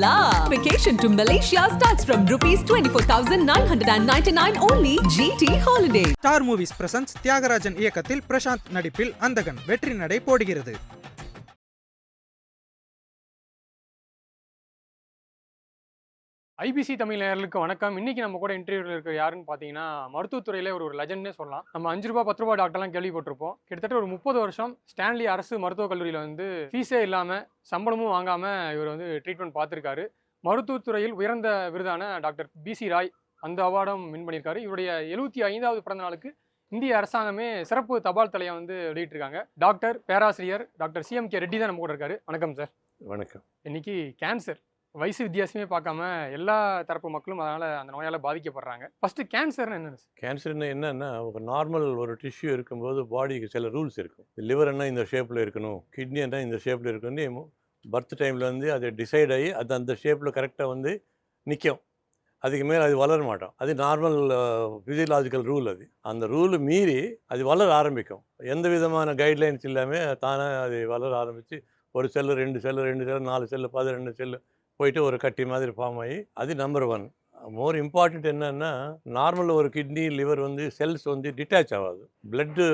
la! Vacation to Malaysia starts from ₹24,999 only. GT Holiday. Star movies presents Thiagarajan இயக்கத்தில் பிரசாந்த் நடிப்பில் அந்தகன் வெற்றி நடை போடுகிறது. ஐபிசி தமிழ் நேயர்களுக்கு வணக்கம். இன்னைக்கு நம்ம கூட இன்டர்வியூவில் இருக்க யாருன்னு பார்த்தீங்கன்னா மருத்துவத்துறையில ஒரு லெஜண்ட்னே சொல்லலாம். நம்ம 5 ரூபா 10 ரூபா டாக்டர்லாம் கேள்விப்பட்டிருப்போம். கிட்டத்தட்ட ஒரு 30 வருஷம் ஸ்டான்லி அரசு மருத்துவக் கல்லூரியில் வந்து ஃபீஸே இல்லாமல் சம்பளமும் வாங்காமல் இவர் வந்து ட்ரீட்மெண்ட் பார்த்துருக்காரு. மருத்துவத்துறையில் உயர்ந்த விருதான டாக்டர் பிசி ராய் அந்த அவார்டும் வின் பண்ணியிருக்காரு. இவருடைய 75வது பிறந்த நாளுக்கு இந்திய அரசாங்கமே சிறப்பு தபால் தலையை வந்து வெளியிட்டிருக்காங்க. டாக்டர் பேராசிரியர் டாக்டர் சிஎம்கே ரெட்டி தான் நம்ம கூட இருக்காரு. வணக்கம் சார். வணக்கம். இன்னைக்கு கேன்சர் வயசு வித்தியாசமே பார்க்காம எல்லா தரப்பு மக்களும் அதனால் அந்த நோயால் பாதிக்கப்படுறாங்க. ஃபஸ்ட்டு கேன்சர்னு என்னென்ன? கேன்சர்னு என்னன்னா, ஒரு நார்மல் ஒரு டிஷ்யூ இருக்கும்போது பாடிக்கு சில ரூல்ஸ் இருக்கும். லிவர் என்ன இந்த ஷேப்பில் இருக்கணும், கிட்னி என்ன இந்த ஷேப்பில் இருக்கணும், பர்த் டைமில் வந்து அது டிசைட் ஆகி அது அந்த ஷேப்பில் கரெக்டாக வந்து நிற்கும். அதுக்கு மேலே அது வளர மாட்டோம். அது நார்மல் ஃபிசியலாஜிக்கல் ரூல். அது அந்த ரூலு மீறி அது வளர ஆரம்பிக்கும். எந்த விதமான கைட்லைன்ஸ் இல்லாமல் தானாக அது வளர ஆரம்பித்து ஒரு செல்லு 2 செல்லு 4 செல்லு 12 செல்லு போயிட்டு ஒரு கட்டி மாதிரி ஃபார்ம் ஆகி அது நம்பர் 1. மோர் இம்பார்ட்டண்ட் என்னன்னா, நார்மல் ஒரு கிட்னி லிவர் வந்து செல்ஸ் வந்து டிட்டாச் ஆகாது, பிளட்டு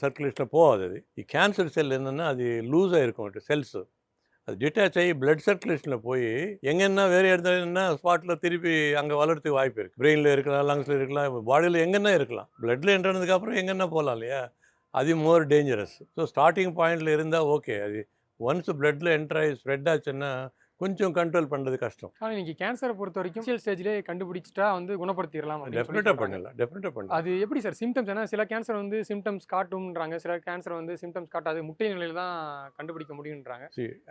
சர்க்குலேஷனில் போகாது. அது கேன்சர் செல் என்னென்னா அது லூஸாக இருக்கும். செல்ஸு அது டிட்டாச் ஆகி பிளட் சர்க்குலேஷனில் போய் எங்கன்னா வேறு இடத்துல ஸ்பாட்டில் திருப்பி அங்கே வளர்றதுக்கு வாய்ப்பு இருக்குது. பிரெயினில் இருக்கலாம், லங்ஸில் இருக்கலாம், பாடியில் எங்கன்னா இருக்கலாம். பிளட்டில் என்ட்ரதுக்கப்புறம் எங்கன்னா போகலாம் இல்லையா? அது மோர் டேஞ்சரஸ். ஸோ ஸ்டார்டிங் பாயிண்டில் இருந்தால் ஓகே. அது ஒன்ஸ் பிளட்டில் என்ட்ரு ஆகி ஸ்ப்ரெட் ஆச்சுன்னா கொஞ்சம் கண்ட்ரோல் பண்ணுறது கஷ்டம். ஆனால் இன்னைக்கு கேன்சரை பொறுத்த வரைக்கும் இனிஷியல் ஸ்டேஜ்லேயே கண்டுபிடிச்சிட்டா வந்து குணப்படுத்திடலாம். டெஃபினட்டாக பண்ணலாம். அது எப்படி சார் சிம்டம்ஸ்? ஏன்னா சில கேன்சர் வந்து சிம்டம்ஸ் காட்டும்ன்றாங்க, சில கேன்சர் வந்து சிம்டம்ஸ் காட்டாது, முட்டை நிலையில் தான் கண்டுபிடிக்க முடியுன்றாங்க.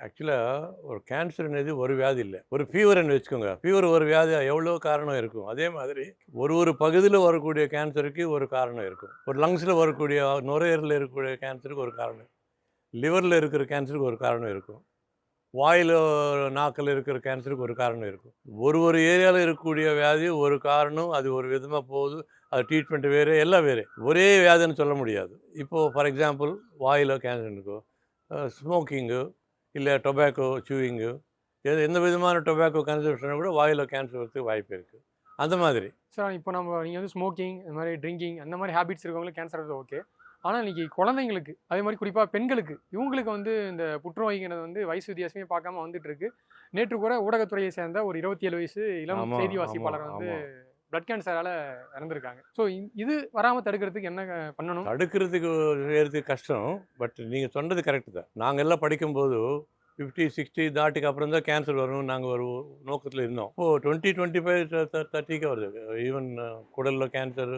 ஆக்சுவலாக ஒரு கேன்சர்னது ஒரு வியாதி இல்லை, ஒரு ஃபீவர்னு வச்சுக்கோங்க. ஃபீவர் ஒரு வியாதி எவ்வளோ காரணம் இருக்கும். அதே மாதிரி ஒரு பகுதியில் வரக்கூடிய கேன்சருக்கு ஒரு காரணம் இருக்கும். ஒரு லங்ஸில் வரக்கூடிய, நுரையீரலில் இருக்கக்கூடிய கேன்சருக்கு ஒரு காரணம், லிவரில் இருக்கிற கேன்சருக்கு ஒரு காரணம் இருக்கும், வாயில் நாக்கில் இருக்கிற கேன்சருக்கு ஒரு காரணம் இருக்கும். ஒரு ஏரியாவில் இருக்கக்கூடிய வியாதி ஒரு காரணம், அது ஒரு விதமாக போகுது, அது ட்ரீட்மெண்ட் வேறு, எல்லாம் வேறு. ஒரே வியாதின்னு சொல்ல முடியாது. இப்போது ஃபார் எக்ஸாம்பிள் வாயில் கேன்சர் இருக்கும், ஸ்மோக்கிங்கு இல்லை டொபாக்கோ சூயிங்கு, எந்த விதமான டொபாக்கோ கன்சம்ஷனை கூட வாயில் கேன்சர் வரதுக்கு வாய்ப்பு இருக்குது. அந்த மாதிரி சார் இப்போ நீங்கள் வந்து ஸ்மோக்கிங், இந்த மாதிரி ட்ரிங்கிங், அந்த மாதிரி ஹேபிட்ஸ் இருக்கவங்களுக்கு கேன்சர் வருது ஓகே. ஆனால் இன்றைக்கி குழந்தைங்களுக்கு, அதே மாதிரி குறிப்பாக பெண்களுக்கு, இவங்களுக்கு வந்து இந்த புற்றுநோய்ங்கிறது வந்து வயசு வித்தியாசமே பார்க்காம வந்துட்டு இருக்கு. நேற்று கூட ஊடகத்துறையை சேர்ந்த ஒரு 27 வயசு இளம் செய்தி வாசிப்பாளர் வந்து பிளட் கேன்சரால் இறந்துருக்காங்க. ஸோ இது வராமல் தடுக்கிறதுக்கு என்ன பண்ணணும்? தடுக்கிறதுக்கு செய்கிறதுக்கு கஷ்டம். பட் நீங்கள் சொன்னது கரெக்டு தான். நாங்கள் எல்லாம் படிக்கும்போது 50-60 தாட்டுக்கு அப்புறம் தான் கேன்சர் வரணும் நாங்கள் ஒரு நோக்கத்தில் இருந்தோம். இப்போது 20-25-30 வருது. ஈவன் குடலில் கேன்சர்,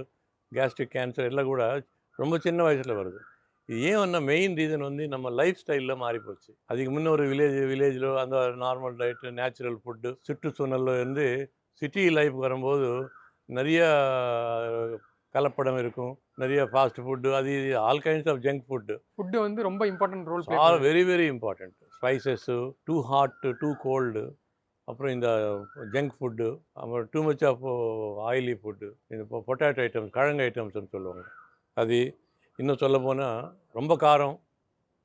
கேஸ்ட்ரிக் கேன்சர் எல்லாம் கூட ரொம்ப சின்ன வயசில் வருது. இது ஏன் வந்தால் மெயின் ரீசன் வந்து நம்ம லைஃப் ஸ்டைலில் மாறிப்போச்சு. அதுக்கு முன்னே ஒரு வில்லேஜில் அந்த நார்மல் டயட்டு, நேச்சுரல் ஃபுட்டு, சுற்றுச்சூழலில் இருந்து சிட்டி லைஃப் வரும்போது நிறைய கலப்படம் இருக்கும், நிறைய ஃபாஸ்ட் ஃபுட்டு, அது all kinds of junk food வந்து ரொம்ப important role, very very important. Spices, too hot, too cold, அப்புறம் இந்த ஜங்க் ஃபுட்டு, அப்புறம் too much of oily food, இந்த பொட்டேட்டோ ஐட்டம்ஸ், கிழங்கு ஐட்டம்ஸ்னு சொல்லுவாங்க. அது இன்னும் சொல்ல போனால் ரொம்ப காரம்,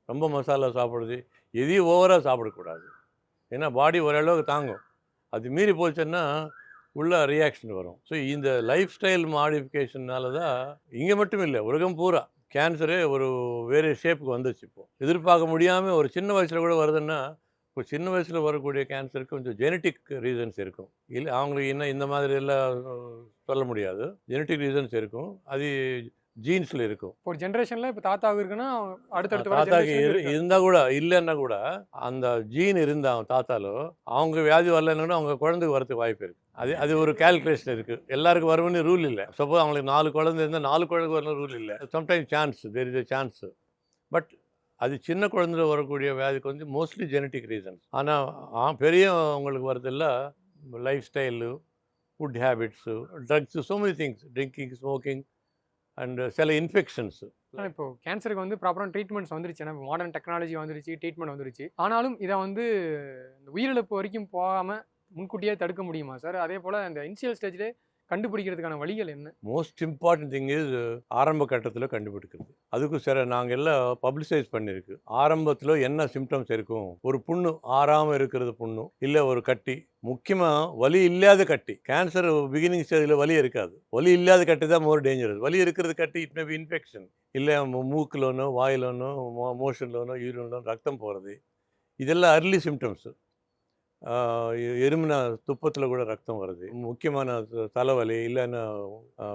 ரொம்ப மசாலா சாப்பிடுறது, எதையும் ஓவராக சாப்பிடக்கூடாது. ஏன்னா பாடி ஓரளவுக்கு தாங்கும், அது மீறி போச்சுன்னா உள்ள ரியாக்ஷன் வரும். ஸோ இந்த லைஃப் ஸ்டைல் மாடிஃபிகேஷனால தான் இங்கே மட்டும் இல்லை, உலகம் பூரா கேன்சரே ஒரு வேறு ஷேப்புக்கு வந்துச்சு. இப்போது எதிர்பார்க்க முடியாமல் ஒரு சின்ன வயசில் கூட வருதுன்னா, இப்போ சின்ன வயசில் வரக்கூடிய கேன்சருக்கு கொஞ்சம் ஜெனட்டிக் ரீசன்ஸ் இருக்கும். இல்லை அவங்களுக்கு இன்னும் இந்த மாதிரி எல்லாம் சொல்ல முடியாது. ஜெனட்டிக் ரீசன்ஸ் இருக்கும், அது ஜீன்ஸில் இருக்கும். ஒரு ஜென்ரேஷனில் இப்போ தாத்தாவுக்கு இருக்குன்னா அடுத்தடுத்து தாத்தாக்கு இருந்தால் கூட, இல்லைன்னா கூட அந்த ஜீன் இருந்தால் தாத்தாலோ அவங்க வியாதி வரலன்னா அவங்க குழந்தைக்கு வரதுக்கு வாய்ப்பு இருக்குது. அது ஒரு கேல்குலேஷன் இருக்குது. எல்லாருக்கும் வரும்னு ரூல் இல்லை. சப்போஸ் அவங்களுக்கு 4 குழந்தை இருந்தால் 4 குழந்தை வரணும் ரூல் இல்லை. Sometimes chance, there is a chance. But அது சின்ன குழந்தைல வரக்கூடிய வியாதிக்கு வந்து மோஸ்ட்லி ஜெனட்டிக் ரீசன்ஸ். ஆனால் பெரியவங்களுக்கு வரதெல்லாம் life style, food habits, drugs, so many things, drinking, smoking and சில இன்ஃபெக்ஷன்ஸு. இப்போ கேன்சருக்கு வந்து ப்ராப்பரான ட்ரீட்மெண்ட்ஸ் வந்துருச்சு, ஏன்னா மாடர்ன் டெக்னாலஜி வந்துருச்சு, ட்ரீட்மெண்ட் வந்துருச்சு. ஆனாலும் இதை வந்து இந்த உயிரிழப்பு வரைக்கும் போகாமல் முன்கூட்டியே தடுக்க முடியுமா சார்? அதே போல் இந்த இனிஷியல் ஸ்டேஜ்லேயே கண்டுபிடிக்கிறதுக்கான வழிகள் என்ன? மோஸ்ட் இம்பார்ட்டன்ட் திங் இஸ் ஆரம்ப கட்டத்தில் கண்டுபிடிக்கிறது. அதுக்கும் சரி நாங்கள் எல்லாம் பப்ளிசைஸ் பண்ணியிருக்கு. ஆரம்பத்தில் என்ன சிம்டம்ஸ் இருக்கும், ஒரு புண்ணு ஆறாமல் இருக்கிறது புண்ணு, இல்லை ஒரு கட்டி, முக்கியமாக வலி இல்லாத கட்டி. கேன்சர் பிகினிங் ஸ்டேஜில் வலி இருக்காது. வலி இல்லாத கட்டி தான் மோர் டேஞ்சரஸ். வலி இருக்கிறது கட்டி இட் மே பி இன்ஃபெக்ஷன், இல்லை மூக்கிலோனோ வாயிலோனோ மோஷன்லோனோ யூரின்லோ ரத்தம் போகிறது. இதெல்லாம் அர்லி சிம்டம்ஸு. எருமின துப்பத்தில் கூட ரத்தம் வருது, முக்கியமான தலைவலி இல்லைன்னா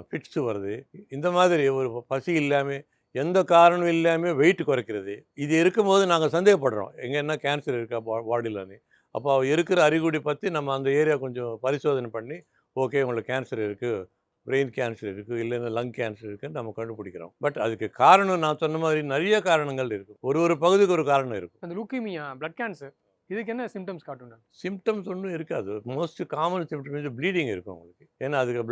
ஃபிட்ஸு வருது. இந்த மாதிரி ஒரு பசி இல்லாமல் எந்த காரணம் இல்லாமல் வெயிட் குறைக்கிறது. இது இருக்கும்போது நாங்கள் சந்தேகப்படுறோம் எங்கன்னா கேன்சர் இருக்கா பாடியிலன்னு. அப்போ இருக்கிற அறிகுறி பற்றி நம்ம அந்த ஏரியா கொஞ்சம் பரிசோதனை பண்ணி ஓகே உங்களுக்கு கேன்சர் இருக்குது, பிரெயின் கேன்சர் இருக்குது, இல்லைன்னா லங் கேன்சர் இருக்குதுன்னு நம்ம கண்டுபிடிக்கிறோம். பட் அதுக்கு காரணம் நான் சொன்ன மாதிரி நிறைய காரணங்கள் இருக்குது. ஒரு பகுதிக்கு ஒரு காரணம் இருக்கும். அந்த லூக்கீமியா, பிளட் கேன்சர், இதுக்கு என்ன சிம்டம்ஸ் காட்டுங்க? சிம்டம்ஸ் ஒன்றும் இருக்காது. மோஸ்ட் காமன் சிம்டம்ஸ் ப்ளீடிங் இருக்கும் உங்களுக்கு. ஏன்னா அதுக்கு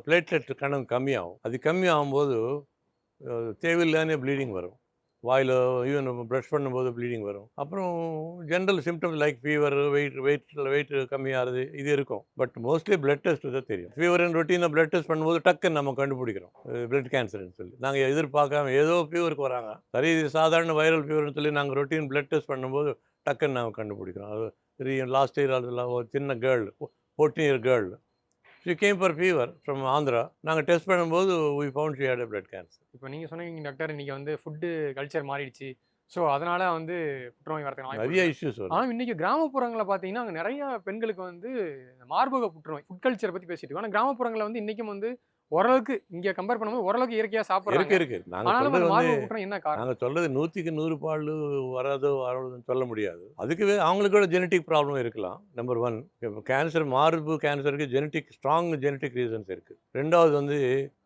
பிளேட்லெட் கணக்கு கம்மியாகும். அது கம்மியாகும்போது தேவையில்லாத ப்ளீடிங் வரும். வாயில் ஈவன் ப்ரஷ் பண்ணும்போது ப்ளீடிங் வரும். அப்புறம் general symptoms like fever, weight கம்மியாகிறது இது இருக்கும். பட் மோஸ்ட்லி பிளட் டெஸ்ட் தான் தெரியும். ஃபீவர்னு ரொட்டீனாக பிளட் டெஸ்ட் பண்ணும்போது டக்குன்னு நம்ம கண்டுபிடிக்கிறோம் பிளட் கேன்சர்னு சொல்லி. நாங்கள் எதிர்பார்க்காம ஏதோ ஃபீவருக்கு வராங்க, சரி இது சாதாரண வைரல் ஃபீவர்னு சொல்லி நாங்கள் ரொட்டீன் பிளட் டெஸ்ட் பண்ணும்போது டக்குன்னு நாங்கள் கண்டுபிடிக்கிறோம். அது லாஸ்ட் இயர் அதில் ஒரு சின்ன girl, 14 year girl, she came for fever from Andhra. நாங்கள் டெஸ்ட் பண்ணும்போது we found she had a blood cancer. இப்போ நீங்கள் சொன்னீங்க டாக்டர், இன்றைக்கி வந்து ஃபுட்டு கல்ச்சர் மாறிடுச்சு, ஸோ அதனால் வந்து புற்றுநோய் வரதுக்கு நிறைய இஷ்யூஸ் வரும். ஆனால் இன்றைக்கி கிராமப்புறங்களில் பார்த்தீங்கன்னா அங்கே நிறைய பெண்களுக்கு வந்து மார்பக புற்றுநோய், ஃபுட் கல்ச்சரை பற்றி பேசிட்டு இருக்கோம். ஆனால் கிராமப்புறங்களில் வந்து இன்றைக்கும் வந்து ஓரளவுக்கு இங்கே கம்பேர் பண்ணும்போது ஓரளவுக்கு இயற்கையாக சாப்பிட்றாங்க. இருக்கு. நாங்கள் என்ன காரணம்? நாங்கள் சொல்றது 100க்கு 100 பால் வராதோ சொல்ல முடியாது. அதுக்கு அவங்களுக்கு கூட ஜெனட்டிக் ப்ராப்ளம் இருக்கலாம். நம்பர் 1 கேன்சர், மார்பு கேன்சருக்கு ஸ்ட்ராங் ஜெனட்டிக் ரீசன்ஸ் இருக்குது. ரெண்டாவது வந்து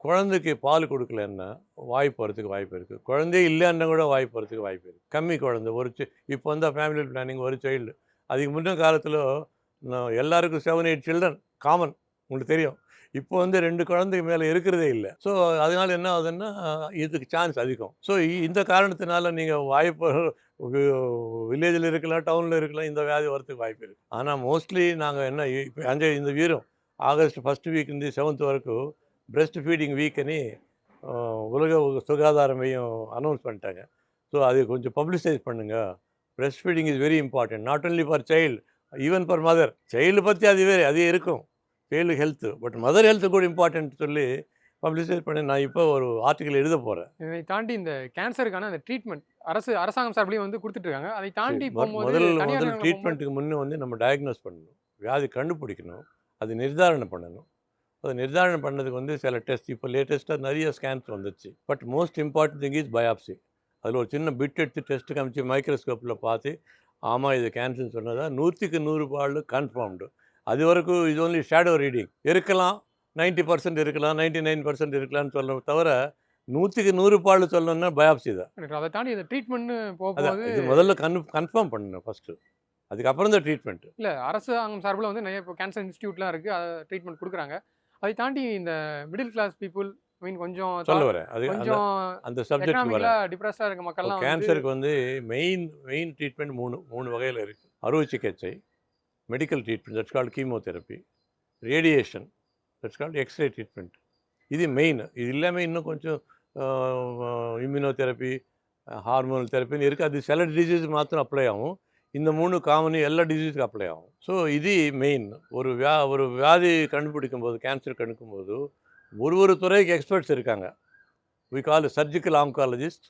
குழந்தைக்கு பால் கொடுக்கலன்னா வாய் போகிறதுக்கு வாய்ப்பு இருக்குது. குழந்தையே இல்லைன்னா கூட வாய் போகிறதுக்கு வாய்ப்பு இருக்குது. கம்மி குழந்தை இப்போ வந்து ஃபேமிலி பிளானிங் ஒரு சைல்டு. அதுக்கு முன்ன காலத்தில் எல்லாருக்கும் 7-8 சில்ட்ரன் காமன், உங்களுக்கு தெரியும். இப்போ வந்து 2 குழந்தைக்கு மேலே இருக்கிறதே இல்லை. ஸோ அதனால் என்ன ஆகுதுன்னா இதுக்கு சான்ஸ் அதிகம். ஸோ இந்த காரணத்தினால நீங்கள் வாய்ப்பு வில்லேஜில் இருக்கலாம், டவுனில் இருக்கலாம், இந்த வியாதி வரத்துக்கு வாய்ப்பு இருக்குது. ஆனால் மோஸ்ட்லி நாங்கள் என்ன இப்போ இந்த வீரம் ஆகஸ்ட் 1st வீக் இருந்து 7th வரைக்கும் பிரெஸ்ட் ஃபீடிங் வீக்குன்னு உலக சுகாதார மையம் அனௌன்ஸ் பண்ணிட்டாங்க. ஸோ அது கொஞ்சம் பப்ளிசைஸ் பண்ணுங்கள். Breast feeding is very important, not only for child, even for mother. Child பற்றி அதே இருக்கும், child health, but mother health கூட இம்பார்ட்டன்ட் சொல்லி பப்ளிசைஸ் பண்ணி நான் இப்போ ஒரு ஆர்டிக்கல் எழுத போகிறேன். இதை தாண்டி இந்த கேன்சருக்கான அந்த ட்ரீட்மெண்ட் அரசாங்கம் சார்பிலையும் வந்து கொடுத்துட்ருக்காங்க. அதை தாண்டி முதல் ட்ரீட்மெண்ட்டுக்கு முன்னே வந்து நம்ம டயக்னோஸ் பண்ணணும், வியாதி கண்டுபிடிக்கணும், அது நிர்தாரணம் பண்ணணும். அதை நிர்தாரணம் பண்ணதுக்கு வந்து சில டெஸ்ட், இப்போ லேட்டஸ்ட்டாக நிறைய ஸ்கேன்ஸ் வந்துச்சு. But most important thing is biopsy. அதில் ஒரு சின்ன பிட் எடுத்து டெஸ்ட்டு காமிச்சு மைக்ரோஸ்கோப்பில் பார்த்து ஆமாம் இது கேன்சர்னு சொன்னதான் 100க்கு 100 பால் கன்ஃபார்ம்டு. அது வரைக்கும் இது ஒன்லி ஷேடோ ரீடிங் இருக்கலாம், 90% இருக்கலாம், 99% இருக்கலாம்னு சொல்லணும். தவிர 100க்கு 100 பால் சொல்லணும்னா பயாப்சி தான். அதை தாண்டி இந்த ட்ரீட்மெண்ட்னு போகும்போது இது முதல்ல கன்ஃபார்ம் பண்ணணும் ஃபஸ்ட்டு, அதுக்கப்புறம் தான் ட்ரீட்மெண்ட். இல்லை அரசாங்கம் சார்பில் வந்து நிறைய இப்போ கேன்சர் இன்ஸ்டியூட்லாம் இருக்குது, அதை ட்ரீட்மெண்ட் கொடுக்குறாங்க. அதை தாண்டி இந்த மிடில் கிளாஸ் பீப்புள் கொஞ்சம் சொல்ல வரேன், அது கொஞ்சம் அந்த சப்ஜெக்ட் வர டிப்ரெஸ்டாக இருக்க மக்கள்லாம் கேன்சருக்கு வந்து மெயின் ட்ரீட்மெண்ட் மூணு வகையில் இருக்குது. அறுவை சிகிச்சை, medical treatment, that's called chemotherapy, radiation, that's called X-ray treatment. இது மெயின். இது இல்லாமல் இன்னும் கொஞ்சம் இம்யூனோதெரப்பி, ஹார்மோனல் தெரப்பின்னு இருக்குது. அது சில டிசீஸ் மாத்திரம் அப்ளை ஆகும். இந்த 3 காமன் எல்லா டிசீஸுக்கு அப்ளை ஆகும். ஸோ இது மெயின். ஒரு வியாதி கண்டுபிடிக்கும் போது, கேன்சர் கண்டுக்கும்போது ஒரு துறைக்கு எக்ஸ்பர்ட்ஸ் இருக்காங்க. We call surgical oncologist,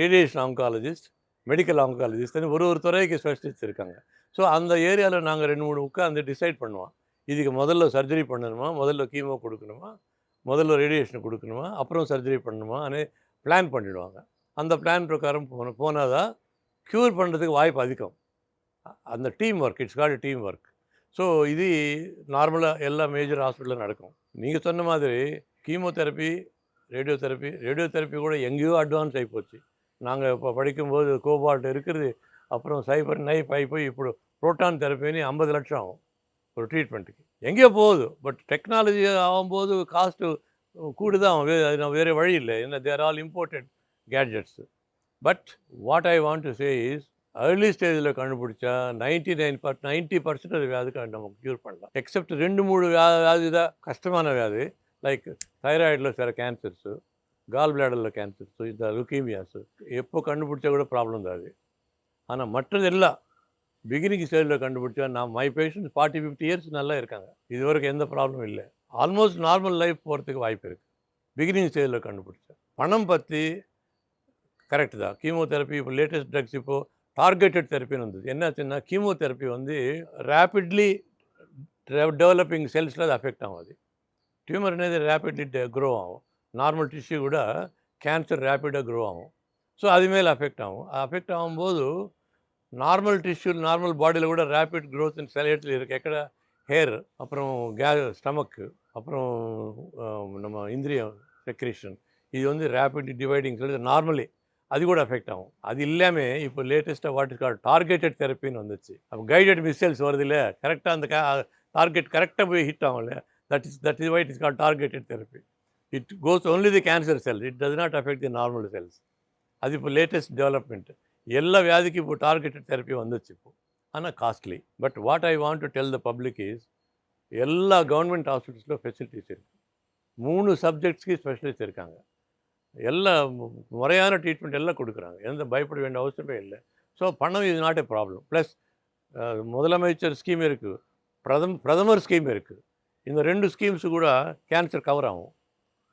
radiation oncologist, medical ஆங்காலஜிஸ்ட்னு ஒரு துறைக்கு ஸ்பெஷலிஸ்ட் இருக்காங்க. ஸோ அந்த ஏரியாவில் நாங்கள் 2-3 உட்காந்து டிசைட் பண்ணுவோம். இதுக்கு முதல்ல சர்ஜரி பண்ணணுமா, முதல்ல கீமோ கொடுக்கணுமா, முதல்ல ரேடியேஷன் கொடுக்கணுமா, அப்புறம் சர்ஜரி பண்ணணுமா பிளான் பண்ணிவிடுவாங்க. அந்த பிளான் பிரகாரம் போனால் தான் க்யூர் பண்ணுறதுக்கு வாய்ப்பு அதிகம். அந்த team work, it's called team work. So இது நார்மலாக எல்லா மேஜர் ஹாஸ்பிட்டலில் நடக்கும். நீங்கள் சொன்ன மாதிரி கீமோதெரப்பி, ரேடியோதெரப்பி கூட எங்கேயோ அட்வான்ஸ் ஆகி போச்சு. நாங்கள் இப்போ படிக்கும்போது கோபால்ட் இருக்கிறது, அப்புறம் சைபர் நைஃப் ஆகி போய் இப்போ ப்ரோட்டான் தெரப்பின்னு 50 லட்சம் ஆகும் ஒரு ட்ரீட்மெண்ட்டுக்கு. எங்கேயோ போகுது. பட் டெக்னாலஜி ஆகும்போது காஸ்ட்டு கூடுதான், வேறு வழி இல்லை. என்ன, there all imported gadgets. But what I want to say is early ஸ்டேஜில் கண்டுபிடிச்சா 90% அது வியாதிக்கு நம்ம க்யூர் பண்ணலாம். எக்ஸப்ட் 2-3 வியாதி தான் கஷ்டமான வியாதி, லைக் தைராய்டில் சில கேன்சர்ஸு, கால் பிளாடரில் கேன்சர்ஸு, இந்த லுக்கீமியாஸு எப்போ கண்டுபிடிச்சா கூட ப்ராப்ளம் தான் அது. ஆனால் மற்றது எல்லாம் பிகினிங் ஸ்டேஜில் கண்டுபிடிச்சா மை பேஷண்ட்ஸ் 40-50 இயர்ஸ் நல்லா இருக்காங்க, இது வரைக்கும் எந்த ப்ராப்ளமும் இல்லை, ஆல்மோஸ்ட் நார்மல் லைஃப் போகிறதுக்கு வாய்ப்பு இருக்குது பிகினிங் ஸ்டேஜில் கண்டுபிடிச்சா. பணம் பற்றி கரெக்டு தான். கீமோதெரப்பி இப்போ லேட்டஸ்ட் ட்ரக்ஸ் இப்போது டார்கெட்டட் தெரப்பின்னு வந்தது. என்னாச்சுன்னா கீமோதெரப்பி வந்து ரேப்பிட்லி டெவலப்பிங் செல்ஸில் அது அஃபெக்ட் ஆகும். அது டியூமர் అనేది ரேப்பிட்லி க்ரோ ஆகும். நார்மல் டிஷ்யூ கூட கேன்சர் ரேப்பிடாக க்ரோ ஆகும். ஸோ அது மேலே அஃபெக்ட் ஆகும். அஃபெக்ட் ஆகும்போது நார்மல் டிஷ்யூ நார்மல் பாடியில் கூட ரேப்பிட் க்ரோத் சில இடத்துல இருக்குது. எக்கட ஹேர், அப்புறம் ஸ்டமக்கு, அப்புறம் நம்ம இந்திரியம் செக்ரேஷன், இது வந்து ரேப்பிட்லி டிவைடிங் சொல்லி நார்மலி அது கூட அஃபெக்ட் ஆகும். அது இல்லாமல் இப்போ லேட்டஸ்ட்டாக வாட் இஸ் கால் டார்கெட்டட் தெரப்பின்னு வந்துச்சு. அப்போ கைடட் மிசைல்ஸ் வருது இல்லை, கரெக்டாக அந்த டார்கெட் கரெக்டாக போய் ஹிட் ஆகும் இல்லை, that is why it is call targeted therapy. It goes only the cancer cell, it does not affect the normal cells. அது இப்போ லேட்டஸ்ட் டெவலப்மெண்ட். எல்லா வியாதிக்கும் இப்போ டார்கெட்டட் தெரப்பி வந்துச்சு இப்போ, ஆனால் costly. But what I want to tell the public is, எல்லா government ஹாஸ்பிட்டல்ஸில் facilities இருக்குது. 3 சப்ஜெக்ட்ஸ்க்கு specialist இருக்காங்க. எல்லா முறையான ட்ரீட்மெண்ட் எல்லாம் கொடுக்குறாங்க, எந்த பயப்பட வேண்டிய அவசியமே இல்லை. ஸோ பணம் is not a problem. Plus முதலமைச்சர் ஸ்கீம் இருக்குது, பிரதமர் ஸ்கீம் இருக்குது. இந்த 2 ஸ்கீம்ஸு கூட கேன்சர் கவர் ஆகும்.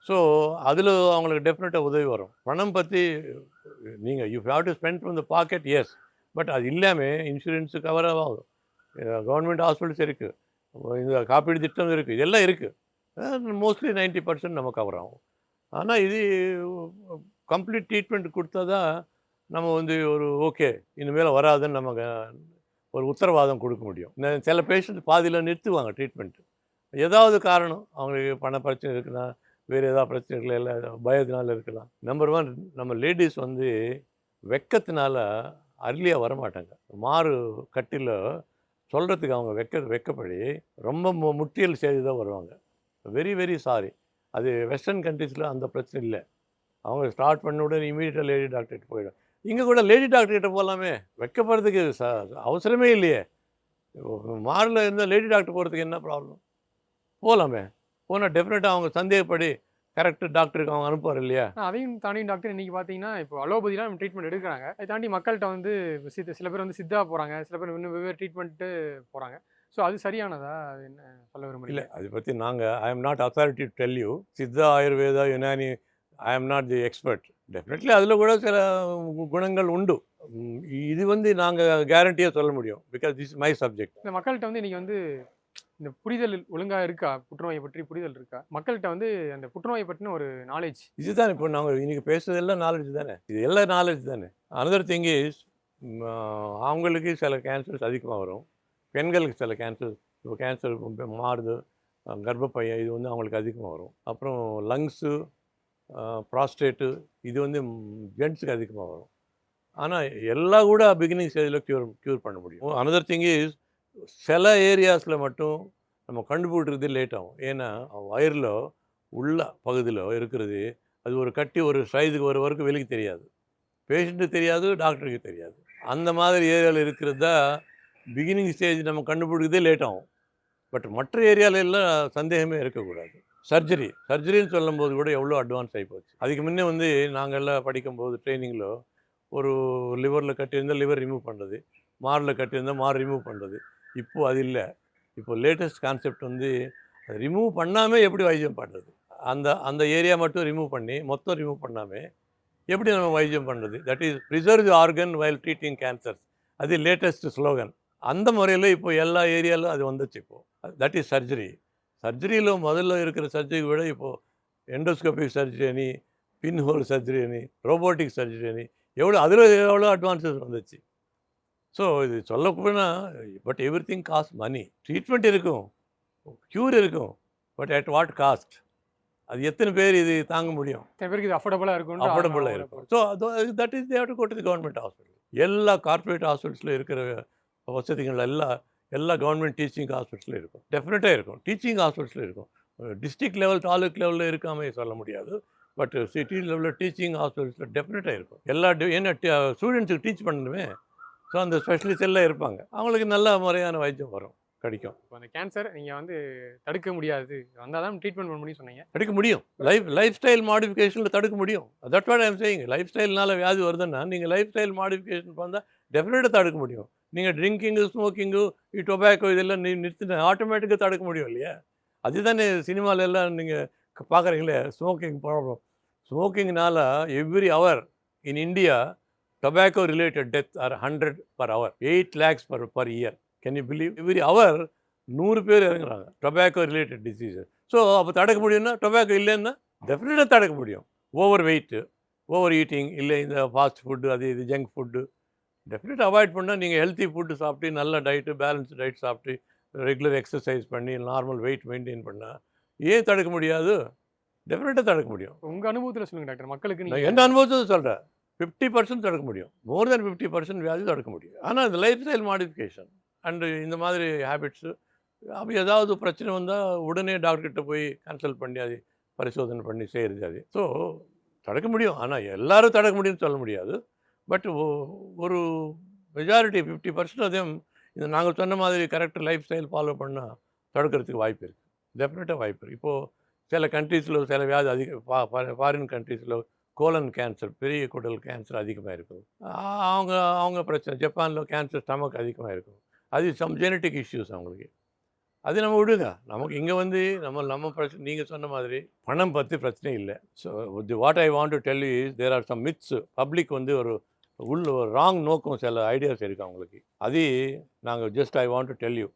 ஸோ அதில் அவங்களுக்கு டெஃபினட்டாக உதவி வரும். பணம் பற்றி நீங்கள் you have to spend from the pocket, yes. But அது இல்லாமல் இன்சூரன்ஸு கவர் ஆகும், கவர்மெண்ட் ஹாஸ்பிட்டல்ஸ் இருக்குது, இந்த காப்பீடு திட்டம் இருக்குது, இதெல்லாம் இருக்குது. மோஸ்ட்லி 90% நம்ம கவர் ஆகும். ஆனால் இது கம்ப்ளீட் ட்ரீட்மெண்ட் கொடுத்தா தான் நம்ம வந்து ஒரு ஓகே இனிமேல் வராதுன்னு நமக்கு ஒரு உத்தரவாதம் கொடுக்க முடியும். சில பேஷண்ட் பாதியில் நிறுத்துவாங்க ட்ரீட்மெண்ட்டு, ஏதாவது காரணம், அவங்களுக்கு பண பிரச்சனை இருக்குன்னா, வேறு ஏதாவது பிரச்சனைகள் எல்லாம் பயத்தினால இருக்கலாம். நம்பர் 1, நம்ம லேடிஸ் வந்து வெக்கத்தினால அர்லியாக வரமாட்டாங்க. மாறு கட்டில் சொல்கிறதுக்கு அவங்க வெக்கப்படி ரொம்ப முட்டியல் செய்து தான் வருவாங்க. Very very sorry. அது வெஸ்டர்ன் கண்ட்ரீஸில் அந்த பிரச்சனை இல்லை. அவங்க ஸ்டார்ட் பண்ண உடனே இமீடியட்டாக லேடி டாக்டர்கிட்ட போயிடும். இங்கே கூட லேடி டாக்டர்கிட்ட போகலாமே, வெக்கப்படுறதுக்கு அவசரமே இல்லையே. மாரில் இருந்தால் லேடி டாக்டர் போகிறதுக்கு என்ன ப்ராப்ளம்? போகலாமே. போனால் டெஃபினட்டாக அவங்க சந்தேகப்படி கரெக்டு டாக்டருக்கு அவங்க அனுப்புவார் இல்லையா. அதையும் தாண்டி டாக்டர் இன்றைக்கி பார்த்தீங்கன்னா இப்போ அலோபதிலாம் ட்ரீட்மெண்ட் எடுக்கிறாங்க. அதை தாண்டி மக்கள்கிட்ட வந்து சில பேர் வந்து சித்தா போகிறாங்க, சில பேர் இன்னும் வெவ்வேறு ட்ரீட்மெண்ட்டு போகிறாங்க. ஸோ அது சரியானதா? அது என்ன சொல்ல விரும்புகிறீங்க? இல்லை, அதை பற்றி I am not authority to tell you. Siddha, Ayurveda, Unani, I am not the expert. Definitely அதில் கூட சில குணங்கள் உண்டு. இது வந்து நாங்கள் கேரண்டியாக சொல்ல முடியும், because this is my subject. இந்த மக்கள்கிட்ட வந்து இன்றைக்கி வந்து இந்த புரிதல் ஒழுங்காக இருக்கா? புற்றுநோயை பற்றி புரிதல் இருக்கா மக்கள்கிட்ட? வந்து அந்த புற்றுநோயை பற்றின ஒரு நாலேஜ் இதுதான் இப்போ நாங்கள் இன்றைக்கி பேசுறதெல்லாம் நாலேஜ் தானே, இது எல்லாம் நாலேஜ் தானே. அனதர் திங் இஸ், அவங்களுக்கு சில கேன்சர்ஸ் அதிகமாக வரும், பெண்களுக்கு சில கேன்சர், இப்போ கேன்சர் மாறுது, கர்ப்பப்பையை, இது வந்து அவங்களுக்கு அதிகமாக வரும். அப்புறம் லங்ஸு, ப்ராஸ்டேட்டு, இது வந்து ஜென்ட்ஸுக்கு அதிகமாக வரும். ஆனால் எல்லாம் கூட பிகினிங் ஸ்டேஜில் க்யூர் பண்ண முடியும். அனதர் திங் இஸ், சில ஏரியாஸில் மட்டும் நம்ம கண்டுபிடிக்கிறது லேட் ஆகும். ஏன்னா வயிறில் உள்ள பகுதியில் இருக்கிறது, அது ஒரு கட்டி ஒரு சைஸுக்கு ஒரு வரைக்கும் வெளிக்கு தெரியாது, பேஷண்ட்டுக்கு தெரியாது, டாக்டருக்கு தெரியாது. அந்த மாதிரி ஏரியாவில் இருக்கிறது தான் பிகினிங் ஸ்டேஜ் நம்ம கண்டுபிடிக்கிறதே லேட் ஆகும். பட் மற்ற ஏரியாவில் எல்லாம் சந்தேகமே இருக்கக்கூடாது. சர்ஜரின்னு சொல்லும்போது கூட எவ்வளோ அட்வான்ஸ் ஆகிப்போச்சு. அதுக்கு முன்னே வந்து நாங்கள் எல்லாம் படிக்கும்போது ட்ரைனிங்கில் ஒரு லிவரில் கட்டியிருந்தால் லிவர் ரிமூவ் பண்ணுறது, மாரில் கட்டியிருந்தால் மார் ரிமூவ் பண்ணுறது. இப்போது அது இல்லை. இப்போ லேட்டஸ்ட் கான்செப்ட் வந்து அது ரிமூவ் பண்ணாமல் எப்படி வைத்தியம் பண்ணுறது, அந்த ஏரியா மட்டும் ரிமூவ் பண்ணி மொத்தம் ரிமூவ் பண்ணாமல் எப்படி நம்ம வைத்தியம் பண்ணுறது, that is preserve the organ while treating cancers. அது லேட்டஸ்ட் ஸ்லோகன். அந்த முறையில் இப்போ எல்லா ஏரியாவிலும் அது வந்துச்சு. இப்போது தட் இஸ் சர்ஜரியில் முதல்ல இருக்கிற சர்ஜரி விட இப்போது எண்டோஸ்கோபிக் சர்ஜரி அணி, பின்ஹோல் சர்ஜரி அணி, ரோபோட்டிக் சர்ஜரி அணி, எவ்வளோ அட்வான்ஸஸ் வந்துச்சு. ஸோ இது சொல்லப்போனால், but everything cost money. Treatment இருக்கும், க்யூர் இருக்கும், பட் அட் வாட் காஸ்ட்? அது எத்தனை பேர் இது தாங்க முடியும்? எத்தனை பேருக்கு இது அஃபோர்டபுளாக இருக்கும்? So that is they've to go to the government hospital. எல்லா கார்பரேட் ஹாஸ்பிட்டல்ஸில் இருக்கிற வசதிகள் எல்லா கவர்மெண்ட் டீச்சிங் ஹாஸ்பிட்டல்ஸில் இருக்கும், டெஃபினட்டாக இருக்கும். டீச்சிங் ஹாஸ்பிட்டல்ஸில் இருக்கும். டிஸ்ட்ரிக்ட் லெவல், தாலுக் லெவலில் இருக்காமல் சொல்ல முடியாது, பட் சிட்டி லெவலில் டீச்சிங் ஹாஸ்பிட்டல்ஸில் டெஃபினட்டாக இருக்கும். ஏன்னா ஸ்டூடெண்ட்ஸுக்கு டீச் பண்ணணுமே, ஸோ அந்த ஸ்பெஷலிஸ்ட் எல்லாம் இருப்பாங்க, அவங்களுக்கு நல்ல முறையான வைத்தியம் வரும், கிடைக்கும். இப்போ அந்த கேன்சர் நீங்கள் வந்து தடுக்க முடியாது, வந்தால் தான் ட்ரீட்மெண்ட் பண்ண முடியும்னு சொன்னீங்க. தடுக்க முடியும், லைஃப் ஸ்டைல் மாடிஃபிகேஷனில் தடுக்க முடியும். That's what I am saying. Life ஸ்டைல்னால வியாதி வருதுன்னா நீங்கள் லைஃப் ஸ்டைல் மாடிஃபிகேஷன் பண்ணால் டெஃபினட்டாக தடுக்க முடியும். நீங்கள் ட்ரிங்கிங்கு, ஸ்மோக்கிங்கு, டொபாக்கோ இதெல்லாம் நிறுத்தினா ஆட்டோமேட்டிக்காக தடுக்க முடியும் இல்லையா? அதுதானே சினிமாவில் எல்லாம் நீங்கள் பார்க்குறீங்களே, ஸ்மோக்கிங் ப்ராப்ளம். ஸ்மோக்கிங்னால every hour in India tobacco related death are 100 per hour, 8 lakhs per year. Can you believe? Every hour 100 பேர் இறங்குறாங்க tobacco related diseases. ஸோ அப்போ தடுக்க முடியும்னா, டொபாக்கோ இல்லைன்னா டெஃபினட்டாக தடுக்க முடியும். ஓவர் வெயிட்டு, ஓவர் ஈட்டிங், இல்லை இந்த ஃபாஸ்ட் ஃபுட்டு, அது இது ஜங்க் ஃபுட்டு டெஃபினட்டாக அவாய்ட் பண்ணால், நீங்கள் ஹெல்த்தி ஃபுட்டு சாப்பிட்டு, நல்ல டயட்டு, பேலன்ஸ்டு டயட் சாப்பிட்டு, ரெகுலர் எக்ஸசைஸ் பண்ணி, நார்மல் வெயிட் மெயின்டைன் பண்ணால் ஏன் தடுக்க முடியாது? டெஃபினட்டாக தடுக்க முடியும். உங்கள் அனுபவத்தில் சொல்லுங்கள் டாக்டர், மக்களுக்கு நான் நீங்கள் எந்த அனுபவத்தை சொல்கிறேன், 50% தடுக்க முடியும், மோர் தென் 50% வியாதி தடுக்க முடியும். ஆனால் இந்த லைஃப் ஸ்டைல் மாடிஃபிகேஷன் அண்டு இந்த மாதிரி ஹேபிட்ஸு, அப்போ ஏதாவது பிரச்சனை வந்தால் உடனே டாக்டர்கிட்ட போய் கன்சல்ட் பண்ணி அது பரிசோதனை பண்ணி செய்கிறது அது. ஸோ தடுக்க முடியும், ஆனால் எல்லோரும் தடுக்க முடியும்னு சொல்ல முடியாது. பட் ஒரு மெஜாரிட்டி 50% அதையும் இந்த நாங்கள் சொன்ன மாதிரி கரெக்ட் லைஃப் ஸ்டைல் ஃபாலோ பண்ணால் தடுக்கிறதுக்கு வாய்ப்பு இருக்குது, டெஃபினட்டாக வாய்ப்பு இருக்குது. இப்போது சில கண்ட்ரீஸில் சில வியாதி அதிக ஃபாரின் கண்ட்ரீஸில் கோலன் கேன்சர், பெரிய குடல் கேன்சர் அதிகமாக இருக்கும். அவங்க பிரச்சனை, ஜப்பானில் கேன்சர் ஸ்டமக் அதிகமாக இருக்கும். அது சம் ஜெனட்டிக் இஷ்யூஸ் அவங்களுக்கு. அது நம்ம விடுங்க, நமக்கு இங்கே வந்து நம்ம பிரச்சனை நீங்கள் சொன்ன மாதிரி பணம் பற்றி பிரச்சனை இல்லை. So what I want to tell you is there are some myths. Public வந்து ஒரு ராங் நோக்கம், சில ஐடியாஸ் இருக்குது அவங்களுக்கு. அது நாங்கள் just I want to tell you,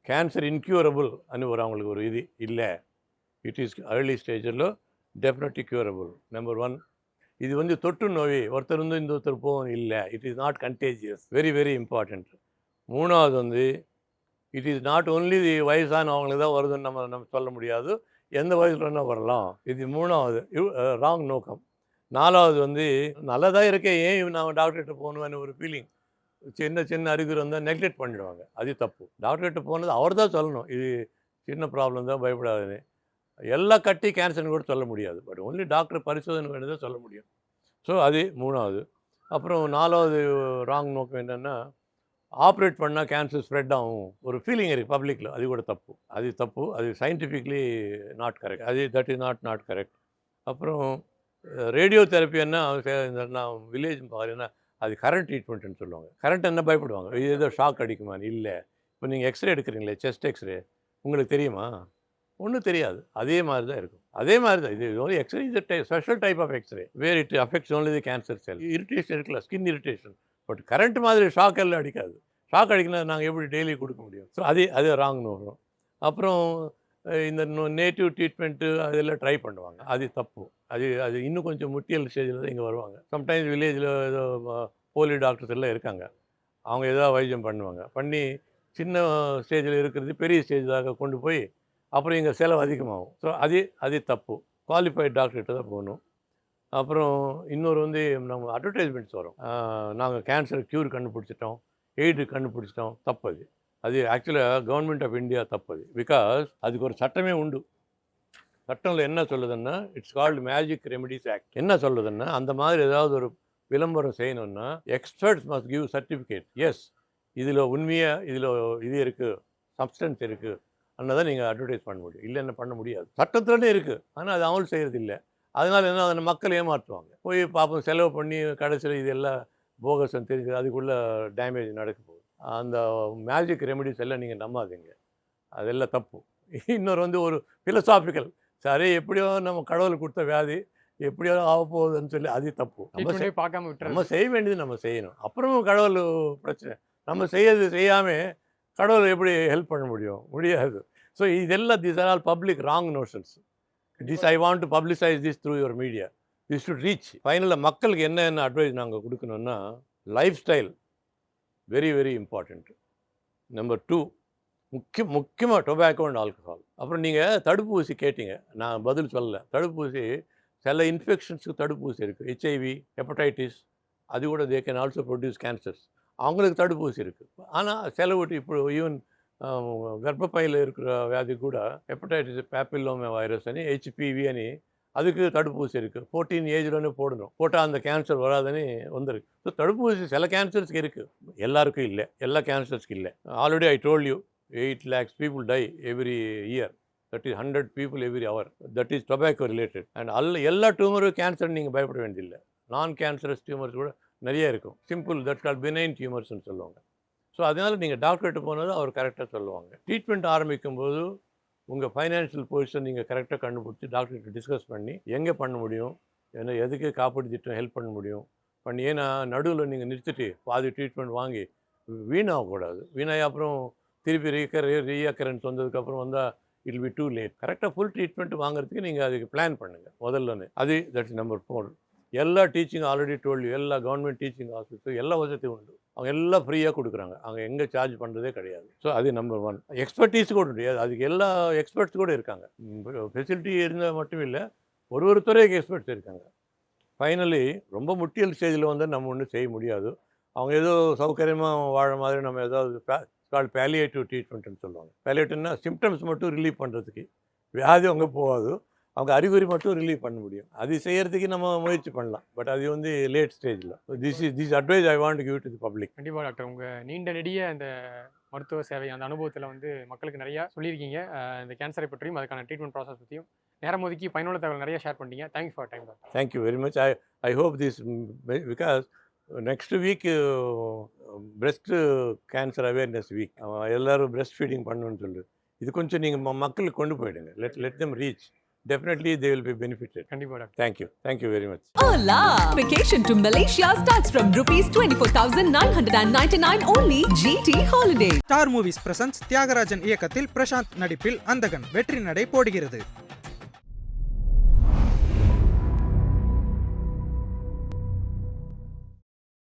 cancer incurable அனு அவங்களுக்கு ஒரு இது இல்லை. இட் இஸ் ஏர்லி ஸ்டேஜில் டெஃபினெட்லி க்யூரபிள். நம்பர் 1, இது வந்து தொற்று நோய், ஒருத்தர் வந்து இந்த ஒருத்தர் போகும் இல்லை, it is not contagious, very very important. 3வது வந்து இட் இஸ் நாட் ஓன்லி வயசான அவங்களுக்கு தான் வருதுன்னு நம்ம சொல்ல முடியாது, எந்த வயசில் வேணால் வரலாம். இது 3வது ராங் நோக்கம். 4வது வந்து நல்லதாக இருக்கே, ஏன் நான் டாக்டர்கிட்ட போகணுன்னு ஒரு ஃபீலிங், சின்ன அறிகுறி வந்தால் நெக்லெக்ட் பண்ணிடுவாங்க, அது தப்பு. டாக்டர்கிட்ட போனது அவர் தான் சொல்லணும், இது சின்ன ப்ராப்ளம் தான், பயப்படாதுன்னு. எல்லாம் கட்டி கேன்சர்னு கூட சொல்ல முடியாது, பட் ஒன்லி டாக்டர் பரிசோதனை வேண்டியதான் சொல்ல முடியும். ஸோ அது 3வது. அப்புறம் 4வது ராங் நோக்கம் என்னென்னா, ஆப்ரேட் பண்ணால் கேன்சர் ஸ்ப்ரெட் ஆகும் ஒரு ஃபீலிங் இருக்குது பப்ளிக்கில், அது கூட தப்பு. அது scientifically not correct, that is not correct. அப்புறம் ரேடியோ தெரப்பி என்ன, நான் வில்லேஜ் பாருன்னா அது கரண்ட் ட்ரீட்மெண்ட்டுன்னு சொல்லுவாங்க. கரண்ட் என்ன பயப்படுவாங்க, இது ஏதோ ஷாக் அடிக்குமான்னு. இல்லை, இப்போ நீங்கள் எக்ஸ்ரே எடுக்கிறீங்களே, செஸ்ட் எக்ஸ்ரே, உங்களுக்கு தெரியுமா? ஒன்றும் தெரியாது, அதே மாதிரி தான் இருக்கும். அதே மாதிரி தான் இது X-ray is special type of X-ray where it affects only the cancer cell. Irritation இருக்குல்ல, ஸ்கின் இரிட்டேஷன், பட் கரண்ட் மாதிரி ஷாக் எல்லாம் அடிக்காது. ஷாக் அடிக்கணும் நாங்கள் எப்படி டெய்லி கொடுக்க முடியும்? ஸோ அது ராங் நோக்கம். அப்புறம் இந்த நேட்டிவ் ட்ரீட்மெண்ட்டு அதெல்லாம் ட்ரை பண்ணுவாங்க, அது தப்பு. அது இன்னும் கொஞ்சம் முட்டியல் ஸ்டேஜில் தான் இங்கே வருவாங்க. சம்டைம்ஸ் வில்லேஜில் ஏதோ போலியோ டாக்டர்ஸ் எல்லாம் இருக்காங்க, அவங்க ஏதாவது வைத்தியம் பண்ணுவாங்க, பண்ணி சின்ன ஸ்டேஜில் இருக்கிறது பெரிய ஸ்டேஜாக கொண்டு போய் அப்புறம் இங்கே செலவு அதிகமாகும். ஸோ அது தப்பு. குவாலிஃபைட் டாக்டர்கிட்ட தான் போகணும். அப்புறம் இன்னொரு வந்து நம்ம அட்வர்டைஸ்மெண்ட்ஸ் வரும், நாங்கள் கேன்சர் க்யூர் கண்டுபிடிச்சிட்டோம், எய்டு கண்டுபிடிச்சிட்டோம், தப்பு. அது ஆக்சுவலாக கவர்மெண்ட் ஆஃப் இந்தியா தப்பு. பிகாஸ் அதுக்கு ஒரு சட்டமே உண்டு. சட்டத்தில் என்ன சொல்லுதுன்னா, it's called magic remedies act. என்ன சொல்லுதுன்னா, அந்த மாதிரி ஏதாவது ஒரு விளம்பரம் செய்யணுன்னா experts must give certificate. Yes, இதில் உண்மையாக இது இருக்குது, சப்ஸ்டன்ஸ் இருக்குது அன்னதான் நீங்கள் அட்வர்டைஸ் பண்ண முடியும், இல்லைன்னு பண்ண முடியாது. சட்டத்திலே இருக்குது, ஆனால் அது அவங்களும் செய்கிறது இல்லை. அதனால் என்ன, அதை மக்கள் ஏமாற்றுவாங்க. போய் பார்ப்போம், செலவு பண்ணி கடைசியில் இதெல்லாம் போகசம் தெரிஞ்சு அதுக்குள்ளே டேமேஜ் நடக்க போகுது. அந்த மேஜிக் ரெமெடிஸ் எல்லாம் நீங்கள் நம்பாதீங்க, அதெல்லாம் தப்பு. இன்னொரு வந்து ஒரு ஃபிலசாபிக்கல், சரி எப்படியோ நம்ம கடவுள் கொடுத்த வியாதி எப்படியோ ஆகப்போகுதுன்னு சொல்லி அது தப்பு. நம்ம செய்ய வேண்டியது நம்ம செய்யணும். அப்புறமும் கடவுள் பிரச்சனை, நம்ம செய்யாமல் கடவுள் எப்படி ஹெல்ப் பண்ண முடியாது. ஸோ இதெல்லாம் these are all public wrong notions. I want to publicize this through your media. This should reach. ஃபைனலாக மக்களுக்கு என்ன அட்வைஸ் நாங்கள் கொடுக்கணுன்னா, life style very very important. Number 2, முக்கியமாக டொபாக்கோ அண்ட் ஆல்கஹால். அப்புறம் நீங்கள் தடுப்பூசி கேட்டீங்க, நான் பதில் சொல்லலை. தடுப்பூசி சில இன்ஃபெக்ஷன்ஸுக்கு தடுப்பூசி இருக்குது, HIV, ஹெப்படைட்டிஸ், அது கூட they can also produce cancers, அவங்களுக்கு தடுப்பூசி இருக்குது. ஆனால் செலவுட்டு இப்போ ஈவன் கர்ப்பப்பையில் இருக்கிற வியாதி கூட ஹெப்படைட்டிஸ் பேப்பிலோமா வைரஸ் అని HPV అని அதுக்கு தடுப்பூசி இருக்குது. 14 ஏஜ்லன்னு போடணும். போட்டால் அந்த கேன்சர் வராதுன்னு வந்துருக்கு. ஸோ தடுப்பூசி சில கேன்சர்ஸ்க்கு இருக்குது, எல்லாருக்கும் இல்லை, எல்லா கேன்சர்ஸ்க்கு இல்லை. Already I told you 8 lakhs people die every year. That is 100 people every hour. That is tobacco related. And எல்லா டியூமரும் கேன்சர் நீங்கள் பயப்பட வேண்டியதில்லை. நான் கேன்சரஸ் டியூமர்ஸ் கூட நிறைய இருக்கும். சிம்பிள், தட் கால் பினைன் டியூமர்ஸ்ன்னு சொல்லுவாங்க. ஸோ அதனால் நீங்கள் டாக்டர்கிட்ட போனது அவர் கரெக்டாக சொல்லுவாங்க. ட்ரீட்மெண்ட் ஆரம்பிக்கும் போது உங்கள் ஃபைனான்ஷியல் பொசிஷன் நீங்கள் கரெக்டாக கண்டுபிடிச்சி டாக்டர்கிட்ட டிஸ்கஸ் பண்ணி எங்கே பண்ண முடியும், ஏன்னா எதுக்கு காப்பீடு திட்டம் ஹெல்ப் பண்ண முடியும் பண்ணி. ஏன்னா நடுவில் நீங்கள் நிறுத்திட்டு பாதி ட்ரீட்மெண்ட் வாங்கி வீணாகக்கூடாது. வீணாகி அப்புறம் திருப்பி ரீஅக்கரன்ஸ் வந்ததுக்கப்புறம் வந்தால் இட் பி டூ லேட். கரெக்டாக ஃபுல் ட்ரீட்மெண்ட் வாங்குறதுக்கு நீங்கள் அதுக்கு பிளான் பண்ணுங்கள் முதல்லன்னு. அது தட்ஸ் நம்பர் 4. எல்லா டீச்சிங் ஆல்ரெடி டோல்டு, எல்லா கவர்மெண்ட் டீச்சிங் ஹாஸ்பிட்டல் எல்லா வசதியும் உண்டு. அவங்க எல்லாம் ஃப்ரீயாக கொடுக்குறாங்க, அவங்க எங்கே சார்ஜ் பண்ணுறதே கிடையாது. ஸோ அது நம்பர் 1. எக்ஸ்பர்டீஸ் கூட முடியாது, அதுக்கு எல்லா எக்ஸ்பர்ட்ஸ் கூட இருக்காங்க. ஃபெசிலிட்டி இருந்தால் மட்டும் இல்லை, ஒரு துறைக்கு எக்ஸ்பர்ட்ஸ் இருக்காங்க. ஃபைனலி ரொம்ப முட்டியல் ஸ்டேஜில் வந்து நம்ம ஒன்றும் செய்ய முடியாது. அவங்க ஏதோ சௌகரியமாக வாழ மாதிரி நம்ம ஏதாவது கால் பேலியேட்டிவ் ட்ரீட்மெண்ட்னு சொல்லுவாங்க. பேலியேட்டிவ்னா சிம்டம்ஸ் மட்டும் ரிலீவ் பண்ணுறதுக்கு, வியாதி அவங்க போகாது, அவங்க அறிகுறி மட்டும் ரிலீவ் பண்ண முடியும். அது செய்யறதுக்கு நம்ம முயற்சி பண்ணலாம். பட் அது வந்து லேட் ஸ்டேஜில். This advice I want to give to the public. கண்டிப்பாக டாக்டர், உங்கள் நீண்ட நெடிய அந்த மருத்துவ சேவை அந்த அனுபவத்தில் வந்து மக்களுக்கு நிறையா சொல்லியிருக்கீங்க. இந்த கேன்சரை பற்றியும் அதுக்கான ட்ரீட்மெண்ட் ப்ராசஸ் பற்றியும் நேரம் ஒதுக்கி பயனுள்ள தகவல் நிறைய ஷேர் பண்ணிட்டீங்க. Thank you for time doctor. Thank you very much. I hope this, because next week breast cancer awareness week. எல்லோரும் பிரெஸ்ட் ஃபீடிங் பண்ணணும்னு சொல்லுது. இது கொஞ்சம் நீங்கள் மக்களுக்கு கொண்டு போயிடுங்க. Let them reach. Definitely they will be benefited. கண்டிப்பா doctor. Thank you very much. Hola! Vacation to Malaysia starts from rupees 24,999 only. GT Holiday. Star movies presents Thiagarajan இயக்கத்தில் பிரசாந்த் நடிப்பில் அந்தகன் வெற்றி நடை போடுகிறது.